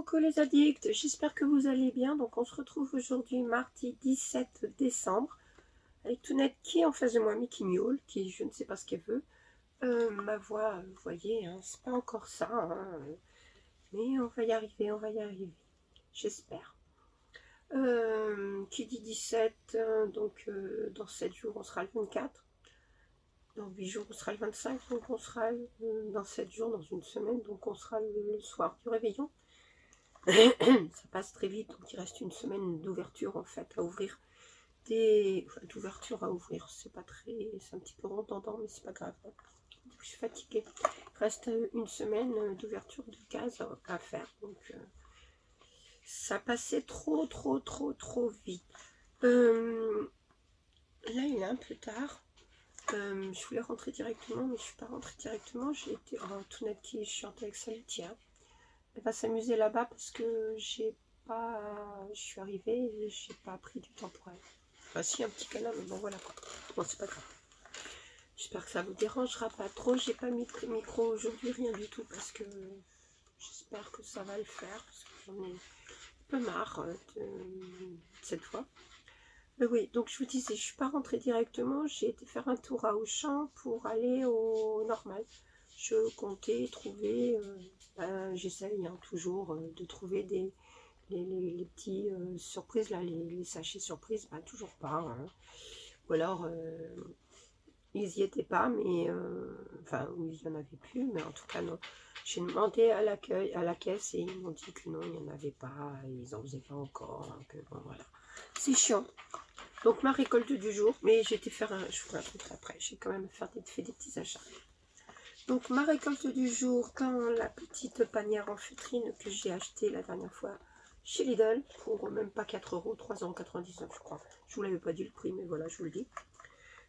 Coucou les addicts, j'espère que vous allez bien. Donc on se retrouve aujourd'hui mardi 17 décembre avec Tounette qui est en face de moi, mais qui miaule, qui je ne sais pas ce qu'elle veut. Ma voix, vous voyez, hein, c'est pas encore ça, hein, mais on va y arriver, j'espère. Qui dit 17, donc dans 7 jours on sera le 24. Dans 8 jours on sera le 25, donc on sera dans 7 jours, dans une semaine, donc on sera le soir du réveillon. Ça passe très vite, donc il reste une semaine d'ouverture en fait à ouvrir. D'ouverture à ouvrir, c'est pas très, c'est un petit peu redondant, mais c'est pas grave. Je suis fatiguée. Il reste une semaine d'ouverture de cases à faire, donc ça passait trop vite. Là il est un peu tard. Je voulais rentrer directement, mais je suis pas rentrée directement. J'ai été tout net qui chante avec sa litière. Elle va s'amuser là-bas parce que je suis arrivée et j'ai pas pris du temps pour elle. Enfin si, un petit câlin, mais bon voilà quoi. Bon, c'est pas grave. J'espère que ça vous dérangera pas trop. J'ai pas mis de micro aujourd'hui, rien du tout, parce que j'espère que ça va le faire, parce que j'en ai un peu marre de cette fois. Mais oui, donc je vous disais, je suis pas rentrée directement, j'ai été faire un tour à Auchan pour aller au normal. Je comptais trouver, j'essaye toujours de trouver les petits surprises, là, les sachets surprises, toujours pas. Hein. Ou alors, ils y étaient pas, mais, enfin, il y en avait plus, mais en tout cas, non. J'ai demandé à l'accueil, à la caisse, et ils m'ont dit que non, il n'y en avait pas, ils en faisaient pas encore, hein, que bon, voilà. C'est chiant. Donc, ma récolte du jour, mais j'ai été faire je ferai un truc après, j'ai quand même fait des petits achats. Donc ma récolte du jour dans la petite panière en feutrine que j'ai acheté la dernière fois chez Lidl pour même pas 4 €, 3,99 € je crois. Je vous l'avais pas dit le prix, mais voilà, je vous le dis.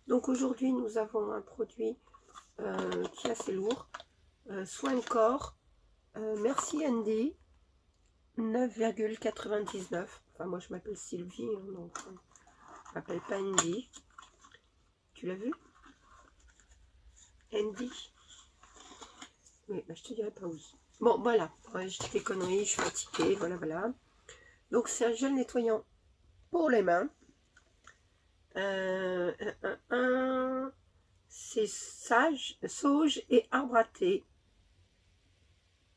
Donc aujourd'hui nous avons un produit qui est assez lourd. Soin de corps, Merci Andy, 9,99 €. Enfin moi je m'appelle Sylvie, hein, donc je m'appelle pas Andy. Tu l'as vu Andy? Oui, je te dirai pas oui. Bon, voilà. Ouais, j'ai des conneries, je suis fatiguée, voilà. Donc, c'est un gel nettoyant pour les mains. C'est sauge et arbre à thé.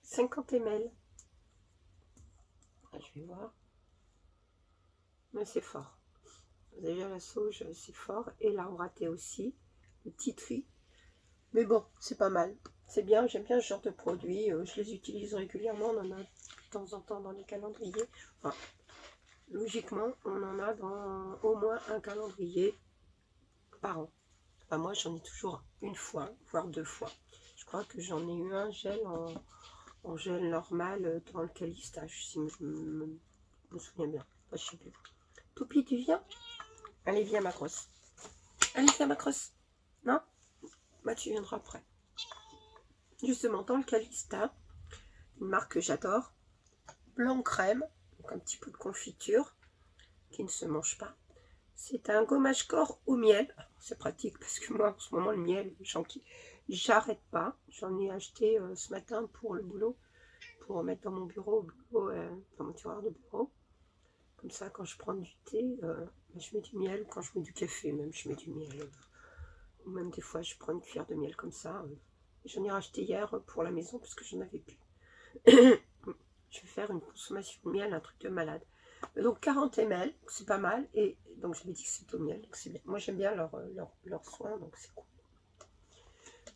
50 ml. Je vais voir. Mais c'est fort. Déjà, la sauge, c'est fort. Et l'arbre à thé aussi. Le petit tri. Mais bon, c'est pas mal. C'est bien, j'aime bien ce genre de produits. Je les utilise régulièrement. On en a de temps en temps dans les calendriers. Enfin, logiquement, on en a dans au moins un calendrier par an. Enfin, moi, j'en ai toujours une fois, voire 2 fois. Je crois que j'en ai eu un gel en gel normal dans le calistage, si je me souviens bien. Enfin, je sais plus. Toupie, tu viens? Allez, viens, ma crosse. Allez, viens, ma crosse. Non? Bah, tu viendras après. Justement, dans le Calista, une marque que j'adore, blanc crème, donc un petit peu de confiture, qui ne se mange pas. C'est un gommage corps au miel. C'est pratique parce que moi, en ce moment, le miel, j'arrête pas. J'en ai acheté ce matin pour le boulot, pour mettre dans mon bureau, dans mon tiroir de bureau. Comme ça, quand je prends du thé, je mets du miel. Quand je mets du café, même, je mets du miel. Ou même des fois, je prends une cuillère de miel comme ça. J'en ai racheté hier pour la maison parce que j'en avais plus. Je vais faire une consommation de miel, un truc de malade. Donc 40 ml, c'est pas mal. Et donc je me dis que c'est au miel, donc c'est bien. Moi j'aime bien leurs soins, donc c'est cool.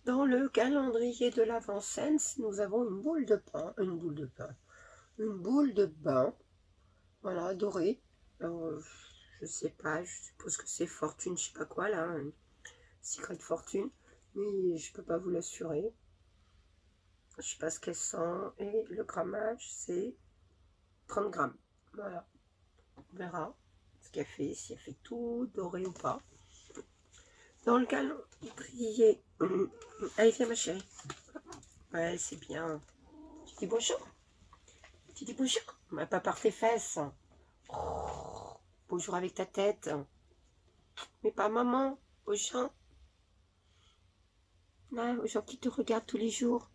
Dans le calendrier de l'Avent Sense, nous avons une boule de bain, voilà, dorée. Alors, je sais pas, je suppose que c'est Fortune, je sais pas quoi là, Secret Fortune, mais je peux pas vous l'assurer. Je sais pas ce qu'elle sent, et le grammage c'est 30 grammes, voilà. On verra ce qu'elle fait, si elle fait tout doré ou pas. Dans le calendrier, allez viens ma chérie. Ouais, c'est bien. Tu dis bonjour. Tu dis bonjour. Mais pas par tes fesses. Oh, bonjour avec ta tête. Mais pas maman, aux gens. Ouais, aux gens qui te regardent tous les jours.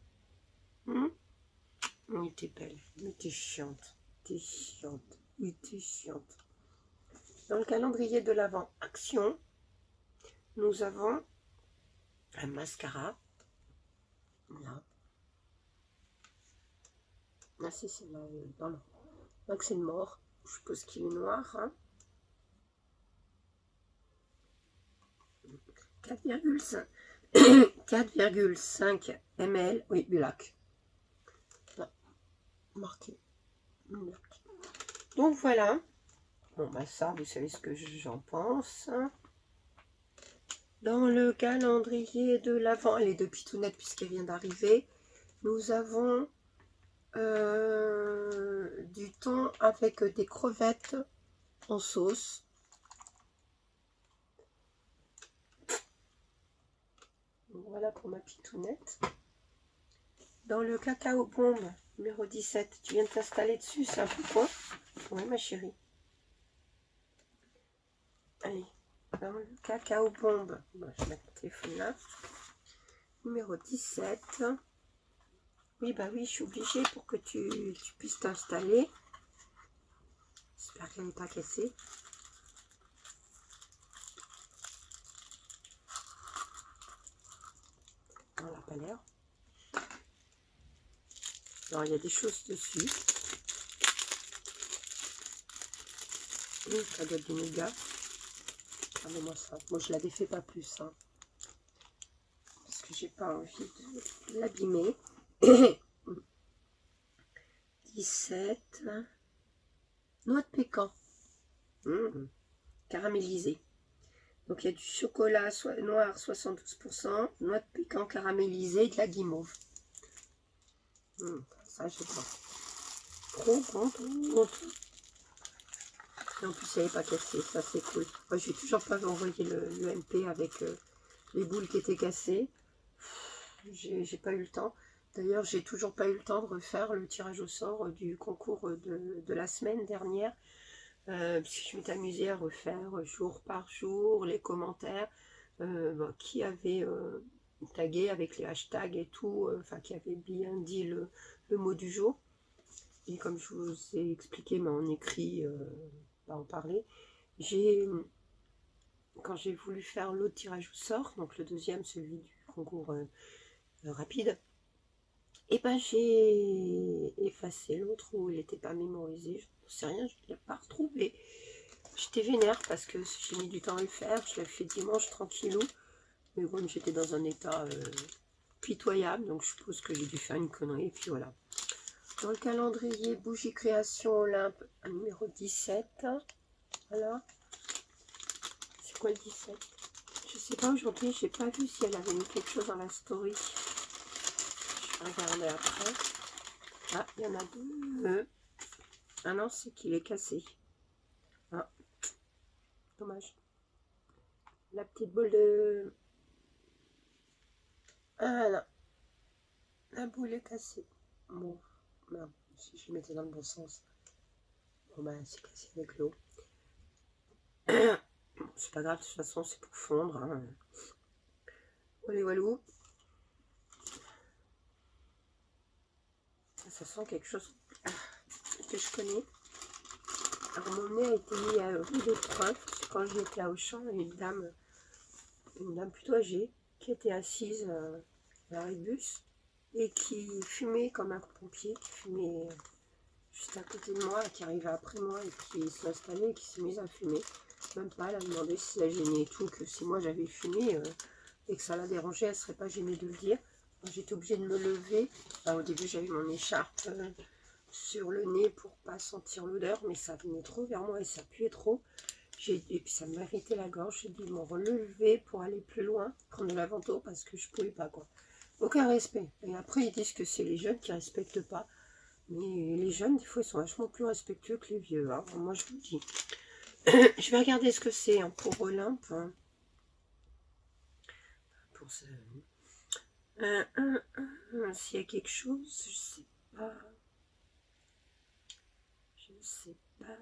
Oui, t'es belle, mais t'es chiante. T'es chiante. Oui, t'es chiante. Dans le calendrier de l'Avent Action, nous avons un mascara. Là. Là, c'est celle-là, dans le... Donc, c'est mort. Je suppose qu'il est noir. Hein. 4,5 ml. Oui, black. Là, marqué. Black. Donc, voilà. Bon, bah ça, vous savez ce que j'en pense. Dans le calendrier de l'Avent, elle est de Pitounette puisqu'elle vient d'arriver. Nous avons du thon avec des crevettes en sauce. Voilà pour ma Pitounette. Dans le cacao bombe numéro 17, tu viens de t'installer dessus, c'est un peu quoi? Oui, ma chérie. Allez, dans le cacao bombe, bon, je vais mettre mon téléphone là. Numéro 17. Oui, bah oui, je suis obligée pour que tu puisses t'installer. J'espère qu'elle n'est pas cassée. On n'a pas l'air. Alors, il y a des choses dessus. Oui, ça doit être du nougat. Regardez-moi ça. Moi, je la défais pas plus. Hein, parce que j'ai pas envie de l'abîmer. 17. Noix de pécan. Caramélisée. Donc, il y a du chocolat noir 72%, noix de pécan caramélisée et de la guimauve. Ça, je sais pas. Trop contente. Et en plus, elle n'est pas cassée. Ça, c'est cool. Moi, je n'ai toujours pas envoyé le MP avec les boules qui étaient cassées. J'ai pas eu le temps. D'ailleurs, j'ai toujours pas eu le temps de refaire le tirage au sort du concours de la semaine dernière. Puisque je m'étais amusée à refaire jour par jour les commentaires. Qui avait tagué avec les hashtags et tout. Enfin, qui avait bien dit le mot du jour. Et comme je vous ai expliqué, mais en écrit, en parler, quand j'ai voulu faire l'autre tirage au sort, donc le deuxième, celui du concours rapide, et ben j'ai effacé l'autre où il n'était pas mémorisé, je ne sais rien, je ne l'ai pas retrouvé. J'étais vénère parce que j'ai mis du temps à le faire, je l'ai fait dimanche tranquillou, mais bon, j'étais dans un état pitoyable, donc je suppose que j'ai dû faire une connerie, et puis voilà. Dans le calendrier Bougie Création Olympe, numéro 17, voilà. C'est quoi le 17? Je sais pas, aujourd'hui, j'ai pas vu si elle avait mis quelque chose dans la story. Je vais regarder après. Ah, il y en a deux. Ah non, c'est qu'il est cassé. Ah, dommage. La petite boule de... Ah non, la boule est cassée. Bon, merde, si je le mettais dans le bon sens. Bon bah, c'est cassé avec l'eau. C'est pas grave, de toute façon, c'est pour fondre. Hein. Allez, walou. Ça sent quelque chose que je connais. Alors, mon nez a été mis à rue des Princes, parce que quand j'étais à Auchan, il y a une dame plutôt âgée, qui était assise à l'arrêt de bus, et qui fumait comme un pompier, qui fumait juste à côté de moi, qui arrivait après moi, et qui s'est installée, et qui s'est mise à fumer. Même pas, elle a demandé si ça gênait et tout, que si moi j'avais fumé, et que ça la dérangeait, elle serait pas gênée de le dire. J'étais obligée de me lever. Au début, j'avais mon écharpe sur le nez pour pas sentir l'odeur, mais ça venait trop vers moi et ça puait trop. Et puis ça m'irritait la gorge. J'ai dû me relever pour aller plus loin, prendre de l'aventour parce que je pouvais pas, quoi. Aucun respect. Et après, ils disent que c'est les jeunes qui respectent pas. Mais les jeunes, des fois, ils sont vachement plus respectueux que les vieux. Hein. Moi, je vous le dis. Je vais regarder ce que c'est hein, pour Olympe. Hein. Pour ça. S'il y a quelque chose, je sais pas. Je sais pas.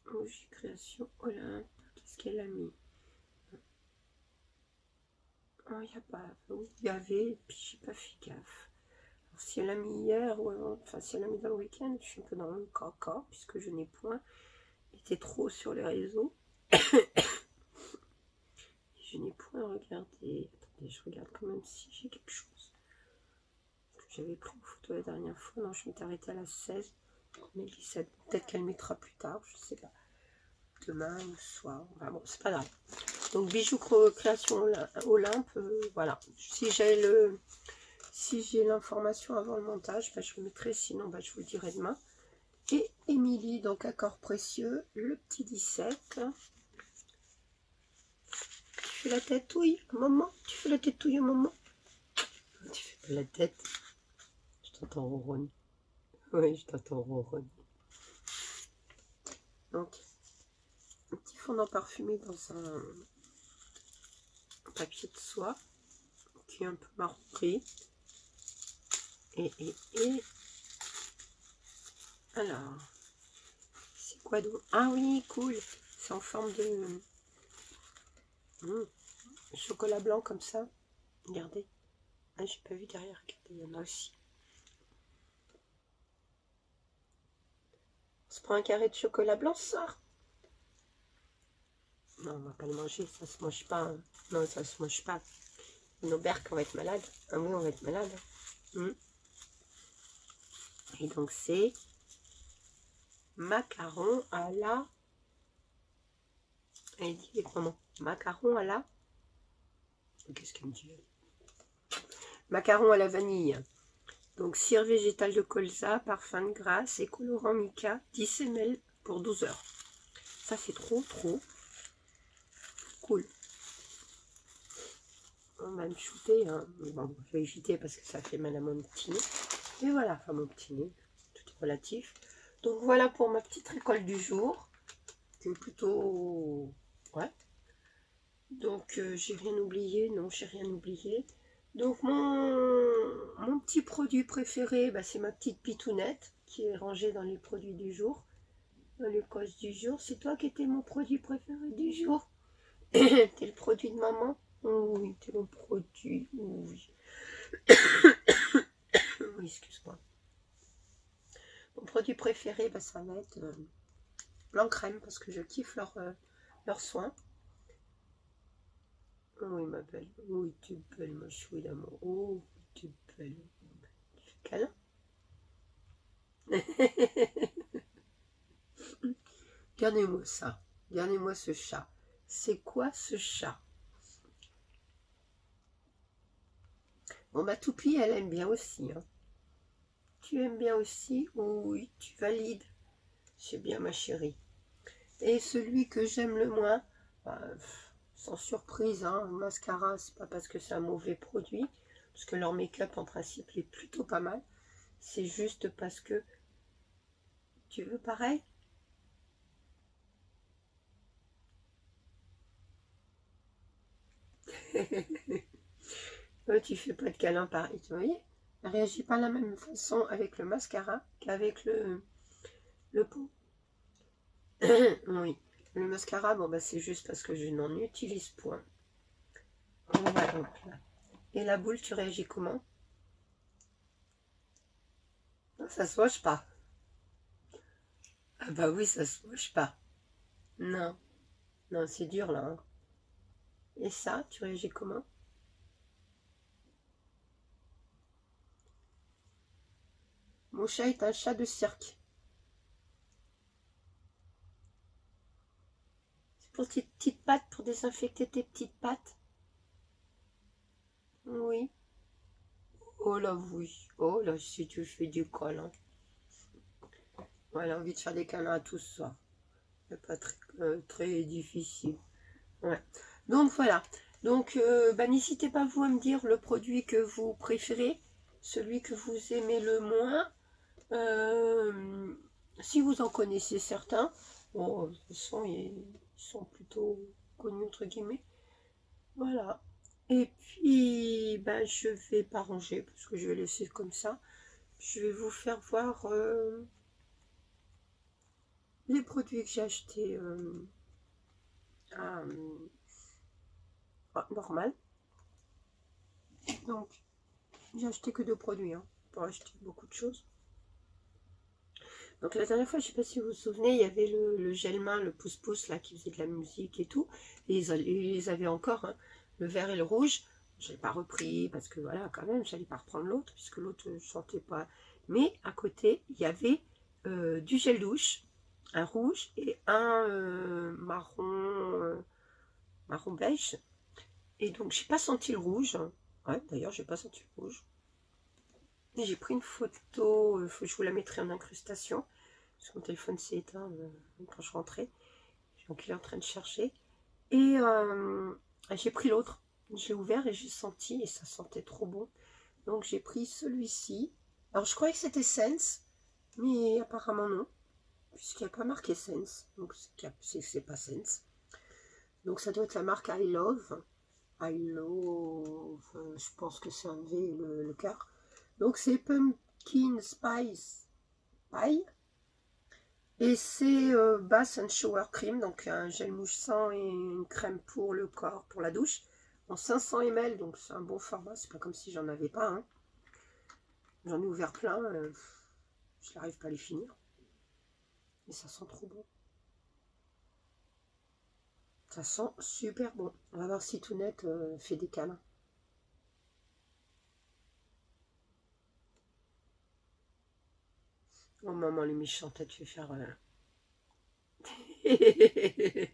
Bougie Création Olympe. Qu'est-ce qu'elle a mis? il n'y a pas. Oui, il y avait, puis j'ai pas fait gaffe. Alors, si elle a mis hier, ou enfin si elle a mis dans le week-end, je suis un peu dans le caca, puisque je n'ai point été trop sur les réseaux. Je n'ai point regardé. Attendez, je regarde quand même si j'ai quelque chose. J'avais pris une photo la dernière fois. Non, je m'étais arrêtée à la 16. Mais 17. Peut-être qu'elle mettra plus tard, je sais pas. Demain ou soir. Enfin bon, c'est pas grave. Donc bijoux création Olympe, voilà. Si j'ai l'information avant le montage, bah, je vous mettrai, sinon bah, je vous le dirai demain. Et Émilie, donc accord précieux, le petit 17. Tu fais la tétouille, maman. Tu fais la tétouille, maman. Tu fais pas la tête. Je t'entends ronronner. Oui, je t'entends ronronner. Donc, un petit fondant parfumé dans un papier de soie qui est un peu marron gris. Et alors, c'est quoi donc? Ah oui, cool. C'est en forme de chocolat blanc comme ça. Regardez. Ah, j'ai pas vu derrière. Regardez, il y en a aussi. On se prend un carré de chocolat blanc ce soir? Non, on va pas le manger. Ça se mange pas. Hein. Non, ça se mange pas. Nos berques, on va être malade. Ah oui, on va être malade. Et donc, c'est macaron à la... Elle dit comment? Macaron à la... Qu'est-ce qu'elle me dit? Macaron à la vanille. Donc, cire végétale de colza, parfum de grasse et colorant mica, 10 ml pour 12 heures. Ça, c'est trop cool. On va me shooter. Hein. Bon, je vais éviter parce que ça fait mal à mon petit nez. Mais voilà, enfin mon petit nez, tout relatif. Donc, voilà pour ma petite récolte du jour. C'est plutôt... Ouais. Donc, j'ai rien oublié. Non, j'ai rien oublié. Donc, mon petit produit préféré, bah, c'est ma petite pitounette qui est rangée dans les produits du jour. Dans les causes du jour. C'est toi qui étais mon produit préféré du jour. T'es le produit de maman? Oui, t'es mon produit. Oui. Oui, excuse-moi. Mon produit préféré, bah, ça va être blanc crème parce que je kiffe leurs soins. Oui, ma belle. Oui, tu es belle, ma chouille d'amour. Oh, tu es belle. Câlin. Regardez-moi ça. Regardez-moi ce chat. C'est quoi ce chat? Bon, bah, Toupie, elle aime bien aussi. Hein. Tu aimes bien aussi? Oui, tu valides. C'est bien, ma chérie. Et celui que j'aime le moins, bah, sans surprise, hein, le mascara, c'est pas parce que c'est un mauvais produit, parce que leur make-up, en principe, est plutôt pas mal. C'est juste parce que... Tu veux pareil? Tu fais pas de câlin pareil, tu vois. Elle réagit pas de la même façon avec le mascara qu'avec le pot. Oui, le mascara, bon bah c'est juste parce que je n'en utilise point. Voilà, donc là. Et la boule, tu réagis comment? Non, ça se moche pas. Ah bah oui, ça se moche pas. Non, non, c'est dur là. Hein. Et ça, tu réagis comment? Mon chat est un chat de cirque. C'est pour tes petites pattes, pour désinfecter tes petites pattes? Oui. Oh là, oui. Oh là, si tu fais du câlin. Ouais, elle a envie de faire des câlins à tous ça. C'est pas très difficile. Ouais. Donc voilà. Donc bah, n'hésitez pas vous à me dire le produit que vous préférez, celui que vous aimez le moins. Si vous en connaissez certains, bon, de toute façon, ils sont plutôt connus entre guillemets. Voilà. Et puis, bah, je vais pas ranger parce que je vais laisser comme ça. Je vais vous faire voir les produits que j'ai achetés à normal. Donc, j'ai acheté que 2 produits, hein, pour acheter beaucoup de choses. Donc la dernière fois, je ne sais pas si vous vous souvenez, il y avait le gel main, le pouce-pouce là qui faisait de la musique et tout. Et ils les avaient encore, hein, le vert et le rouge. Je n'ai pas repris parce que voilà, quand même, j'allais pas reprendre l'autre puisque l'autre je ne sentais pas. Mais à côté, il y avait du gel douche, un rouge et un marron beige. Et donc j'ai pas senti le rouge. Ouais, d'ailleurs, j'ai pas senti le rouge. J'ai pris une photo, je vous la mettrai en incrustation. Parce que mon téléphone s'est éteint quand je rentrais. Donc il est en train de chercher. Et j'ai pris l'autre. Je l'ai ouvert et j'ai senti et ça sentait trop bon. Donc j'ai pris celui-ci. Alors je croyais que c'était Sense, mais apparemment non. Puisqu'il n'y a pas marqué Sense. Donc c'est pas Sense. Donc ça doit être la marque I Love. I Love, je pense que c'est un V le quart. Donc c'est Pumpkin Spice Pie. Et c'est Bath and Shower Cream, donc un gel moussant et une crème pour le corps, pour la douche, en 500 ml, donc c'est un bon format, c'est pas comme si j'en avais pas. Hein. J'en ai ouvert plein, je n'arrive pas à les finir. Et ça sent trop bon. Ça sent super bon. On va voir si Tounette fait des câlins. Oh maman, les méchantes, tu vas faire... Il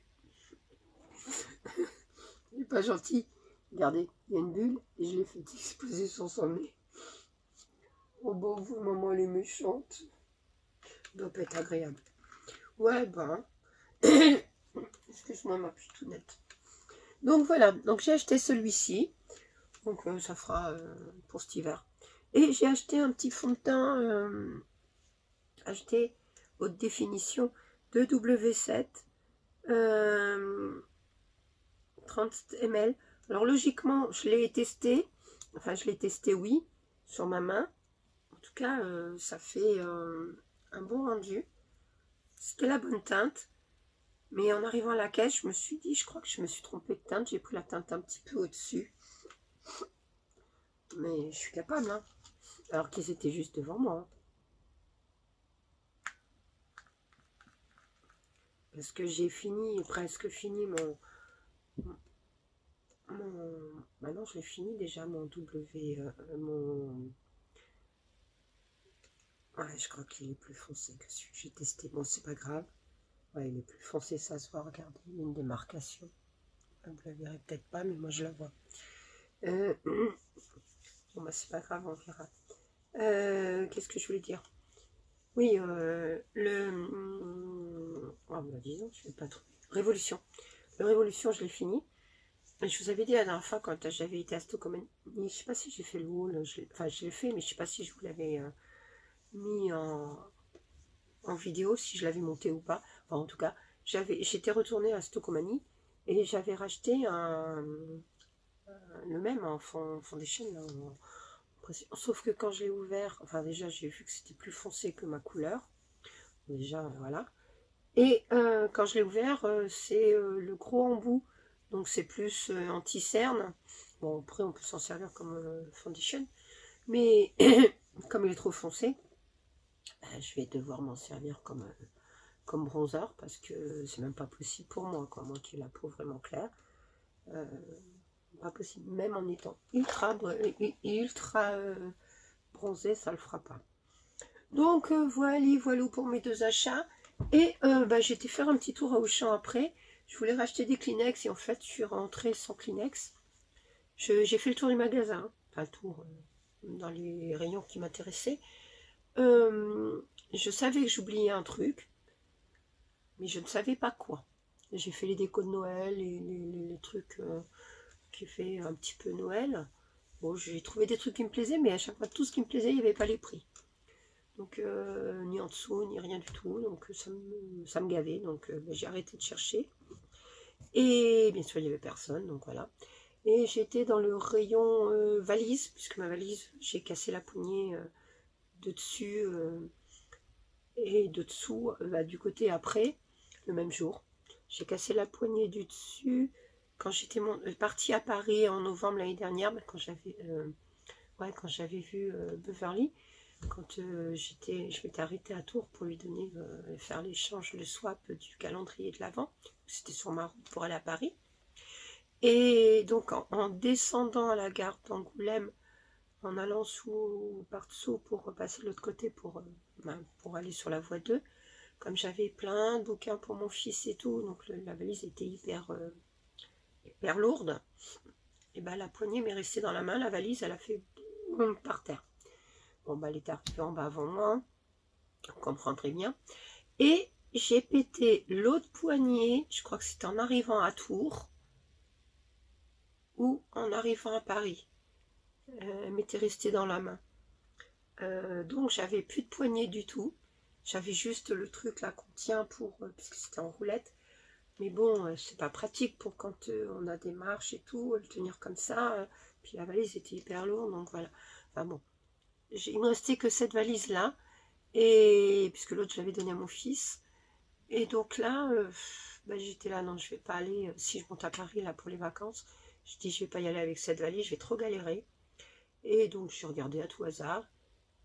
n'est pas gentil. Regardez, il y a une bulle et je l'ai fait exploser sur son nez. Oh bon, vous, maman, elle est méchante. Ça doit pas être agréable. Ouais, ben. Excuse-moi, ma pitounette. Donc voilà, donc j'ai acheté celui-ci. Donc ça fera pour cet hiver. Et j'ai acheté un petit fond de teint acheté haute définition de W7. 30 ml. Alors logiquement, je l'ai testé. Enfin, je l'ai testé, oui, sur ma main. En tout cas, ça fait un bon rendu. C'était la bonne teinte. Mais en arrivant à la caisse, je me suis dit, je crois que je me suis trompée de teinte. J'ai pris la teinte un petit peu au-dessus. Mais je suis capable, hein. Alors qu'ils étaient juste devant moi. Hein. Parce que j'ai fini, presque fini maintenant je l'ai fini déjà, mon W... Ouais, je crois qu'il est plus foncé que celui que j'ai testé. Bon, c'est pas grave. Ouais, il est plus foncé, ça se voit. Regardez, il y a une démarcation. Vous ne la verrez peut-être pas, mais moi je la vois. Bon, bah, c'est pas grave, on verra. Qu'est-ce que je voulais dire? Oui, oh, bah, disons, je ne vais pas trouver. Révolution. Le Révolution, je l'ai fini. Et je vous avais dit la dernière fois, quand j'avais été à Stockholm, je ne sais pas si j'ai fait le haul. Enfin, je l'ai fait, mais je ne sais pas si je vous l'avais mis en vidéo, si je l'avais monté ou pas. Enfin, en tout cas, j'étais retournée à Stockholm et j'avais racheté le même en foundation. Là, sauf que quand je l'ai ouvert, enfin déjà j'ai vu que c'était plus foncé que ma couleur. Déjà, voilà. Et quand je l'ai ouvert, c'est le gros embout. Donc c'est plus anti-cerne. Bon, après on peut s'en servir comme foundation. Mais comme il est trop foncé, je vais devoir m'en servir comme bronzer. Parce que c'est même pas possible pour moi, quoi. Moi qui ai la peau vraiment claire. Pas possible. Même en étant ultra bronzé, ça le fera pas. Donc voilà pour mes 2 achats. Et j'ai été faire un petit tour à Auchan après. Je voulais racheter des Kleenex et en fait je suis rentrée sans Kleenex. J'ai fait le tour du magasin, enfin le tour dans les rayons qui m'intéressaient. Je savais que j'oubliais un truc, mais je ne savais pas quoi. J'ai fait les décos de Noël, les trucs qui fait un petit peu Noël. Bon, j'ai trouvé des trucs qui me plaisaient, mais à chaque fois tout ce qui me plaisait, il n'y avait pas les prix. Donc ni en dessous, ni rien du tout. Donc ça me gavait. Donc j'ai arrêté de chercher. Et bien sûr, il n'y avait personne. Donc voilà. Et j'étais dans le rayon valise, puisque ma valise, j'ai cassé la poignée de dessus et de dessous, du côté après, le même jour. J'ai cassé la poignée du dessus quand j'étais partie à Paris en novembre l'année dernière, quand j'avais vu Beverly, quand je m'étais arrêtée à Tours pour lui donner, faire l'échange, le swap du calendrier de l'Avent. C'était sur ma route pour aller à Paris. Et donc en descendant à la gare d'Angoulême, en allant par dessous pour repasser de l'autre côté pour aller sur la voie 2, comme j'avais plein de bouquins pour mon fils et tout, donc la valise était hyper lourde, et ben la poignée m'est restée dans la main, la valise elle a fait boum, par terre. Bon bah elle était arrivée en bas avant moi, on comprendrait bien, et j'ai pété l'autre poignée, je crois que c'était en arrivant à Tours ou en arrivant à Paris. Elle m'était restée dans la main. Donc j'avais plus de poignée du tout. J'avais juste le truc là qu'on tient pour, parce que c'était en roulette. Mais bon, c'est pas pratique pour quand on a des marches et tout, le tenir comme ça. Puis la valise était hyper lourde, donc voilà. Enfin bon, il me restait que cette valise là. Et puisque l'autre je l'avais donné à mon fils. Et donc là, j'étais là, non, je vais pas aller, si je monte à Paris là pour les vacances, je dis je vais pas y aller avec cette valise, je vais trop galérer. Et donc je regardais à tout hasard.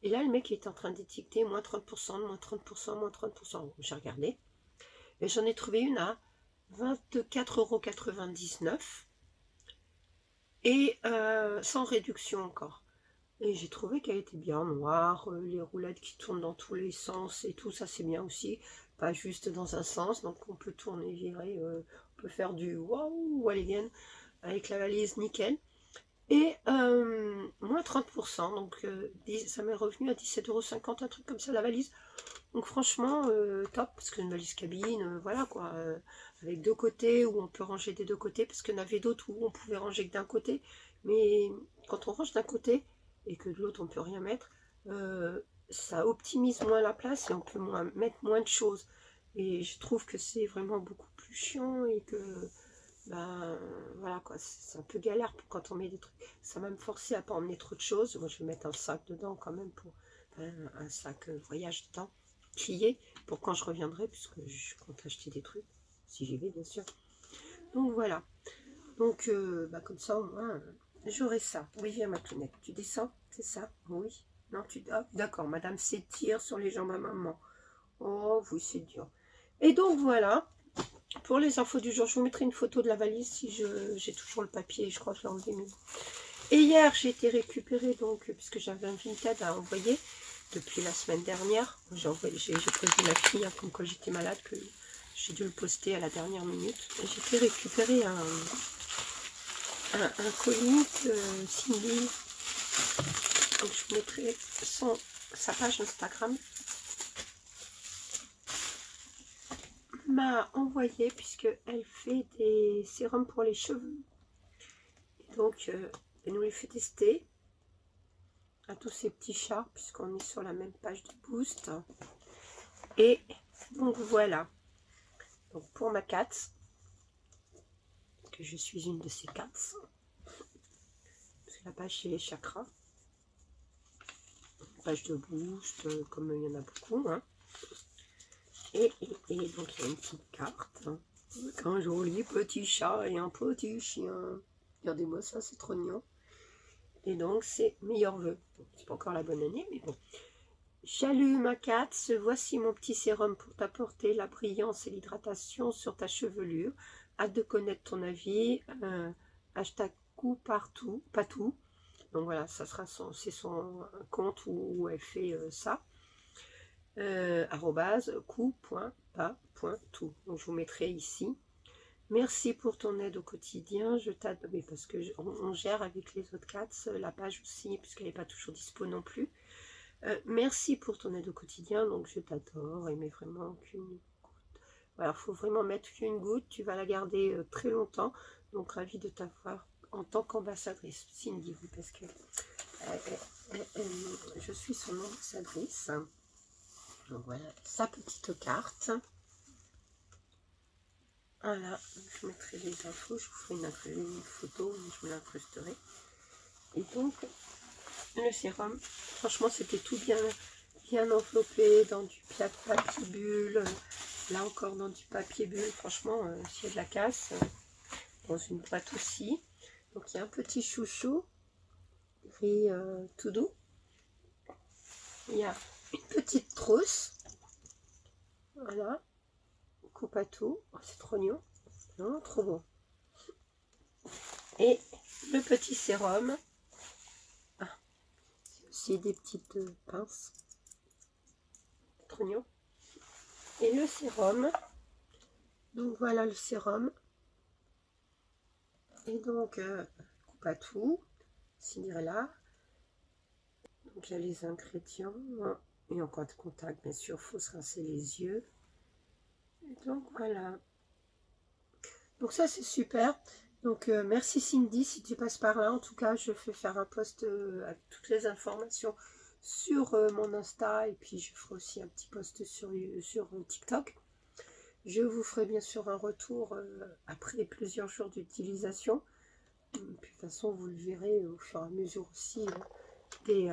Et là, le mec est en train d'étiqueter moins 30%, moins 30%, moins 30%. J'ai regardé. Et j'en ai trouvé une à 24,99 € et sans réduction encore. Et j'ai trouvé qu'elle était bien noire, les roulettes qui tournent dans tous les sens et tout, ça c'est bien aussi, pas juste dans un sens, donc on peut tourner, virer, on peut faire du waouh, Walligan avec la valise nickel. Et moins 30%, donc ça m'est revenu à 17,50 €, un truc comme ça la valise. Donc franchement, top, parce que une valise cabine, voilà quoi, avec deux côtés, où on peut ranger des deux côtés, parce qu'il y en avait d'autres où on pouvait ranger que d'un côté, mais quand on range d'un côté, et que de l'autre on peut rien mettre, ça optimise moins la place, et on peut mettre moins de choses. Et je trouve que c'est vraiment beaucoup plus chiant, et que... voilà quoi, c'est un peu galère pour quand on met des trucs. Ça va me forcer à pas emmener trop de choses. Moi je vais mettre un sac dedans quand même, pour un sac voyage dedans, plié, pour quand je reviendrai, puisque je compte acheter des trucs, si j'y vais bien sûr. Donc voilà, donc comme ça au moins j'aurai ça. Oui, viens ma tounette, tu descends, c'est ça? Oui, non tu... Ah, d'accord, madame s'étire sur les jambes à maman. Oh oui, c'est dur. Et donc voilà, pour les infos du jour, je vous mettrai une photo de la valise si j'ai toujours le papier, je crois que je l'ai enlevé. Et hier, j'ai été récupérer, donc, puisque j'avais un Vinted à envoyer depuis la semaine dernière. J'ai prévu la fille, hein, comme quoi j'étais malade, que j'ai dû le poster à la dernière minute. J'ai été récupérer un colis Cindy. Donc je vous mettrai sa page Instagram. M'a envoyé, puisque elle fait des sérums pour les cheveux, et donc elle nous les fait tester à tous ces petits chats, puisqu'on est sur la même page de Boost. Et donc voilà, donc pour ma cat, que je suis une de ces cats, c'est la page chez les chakras, page de Boost, comme il y en a beaucoup, hein. Et donc il y a une petite carte, hein, avec un joli petit chat et un petit chien. Regardez-moi ça, c'est trop mignon. Et donc c'est meilleurs vœux. Bon, c'est pas encore la bonne année, mais bon. Salut ma cat, voici mon petit sérum pour t'apporter la brillance et l'hydratation sur ta chevelure. Hâte de connaître ton avis. Hashtag coup partout, pas tout. Donc voilà, ça sera c'est son compte où elle fait ça. @coup.pas.tout. Donc je vous mettrai ici. Merci pour ton aide au quotidien. Je t'adore, parce que on gère avec les autres cats la page aussi, puisqu'elle n'est pas toujours dispo non plus. Merci pour ton aide au quotidien. Donc je t'adore, et mais vraiment qu'une goutte. Voilà, faut vraiment mettre qu'une goutte. Tu vas la garder très longtemps. Donc ravie de t'avoir en tant qu'ambassadrice, Cindy, parce que je suis son ambassadrice. Donc voilà, sa petite carte. Voilà, je mettrai les infos, je vous ferai une photo, je me l'incrusterai. Et donc, le sérum, franchement, c'était tout bien enveloppé dans du papier bulle. Là encore, dans du papier bulle. Franchement, s'il y a de la casse, dans une boîte aussi. Donc il y a un petit chouchou gris tout doux. Il y a une petite trousse. Voilà. Coupe à tout. Oh, c'est trop mignon. Non, trop bon. Et le petit sérum. Ah, c'est des petites pinces. Trop mignon. Et le sérum. Donc voilà le sérum. Et donc, coupe à tout. Cinderella. Donc il y a les ingrédients. Et en cas de contact, bien sûr, il faut se rincer les yeux. Et donc voilà. Donc ça c'est super. Donc merci Cindy si tu passes par là. En tout cas, je fais faire un post avec toutes les informations sur mon Insta. Et puis je ferai aussi un petit post sur TikTok. Je vous ferai bien sûr un retour après plusieurs jours d'utilisation. Puis de toute façon, vous le verrez au fur et à mesure aussi des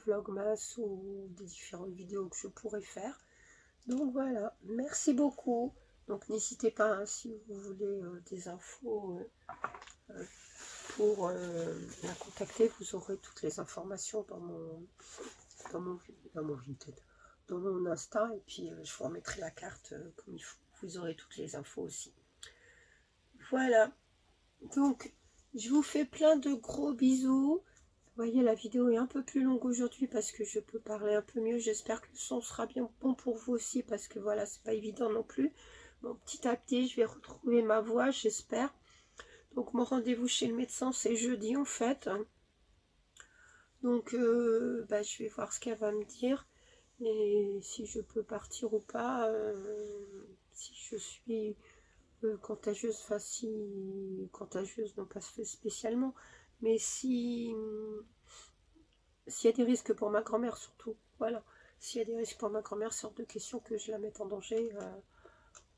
vlogmas ou des différentes vidéos que je pourrais faire. Donc voilà, merci beaucoup. Donc n'hésitez pas hein, si vous voulez des infos pour la contacter. Vous aurez toutes les informations dans mon Insta. Et puis je vous remettrai la carte comme il faut. Vous aurez toutes les infos aussi. Voilà. Donc je vous fais plein de gros bisous. Vous voyez, la vidéo est un peu plus longue aujourd'hui parce que je peux parler un peu mieux. J'espère que le son sera bien bon pour vous aussi parce que voilà, c'est pas évident non plus. Bon, petit à petit, je vais retrouver ma voix, j'espère. Donc, mon rendez-vous chez le médecin, c'est jeudi en fait. Donc, je vais voir ce qu'elle va me dire. Et si je peux partir ou pas, si je suis contagieuse, enfin si contagieuse, non pas spécialement. Mais s'il y a des risques pour ma grand-mère surtout, voilà. S'il y a des risques pour ma grand-mère, c'est hors de question que je la mette en danger.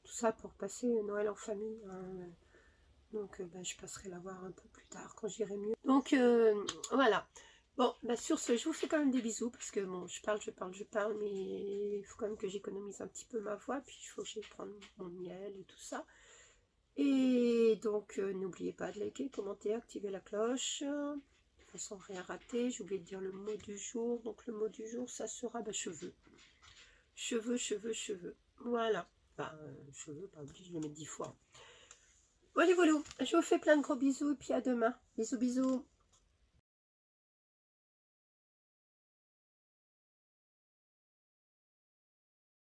Tout ça pour passer Noël en famille. Donc je passerai la voir un peu plus tard quand j'irai mieux. Donc voilà. Bon, sur ce, je vous fais quand même des bisous parce que bon, je parle, mais il faut quand même que j'économise un petit peu ma voix. Puis il faut que j'aille prendre mon miel et tout ça. Et donc, n'oubliez pas de liker, commenter, activer la cloche. De toute façon, rien rater. J'ai oublié de dire le mot du jour. Donc, le mot du jour, ça sera cheveux. Cheveux, cheveux, cheveux. Voilà. Cheveux, pas obligé de le mettre 10 fois. Voilà, voilà. Je vous fais plein de gros bisous et puis à demain. Bisous, bisous.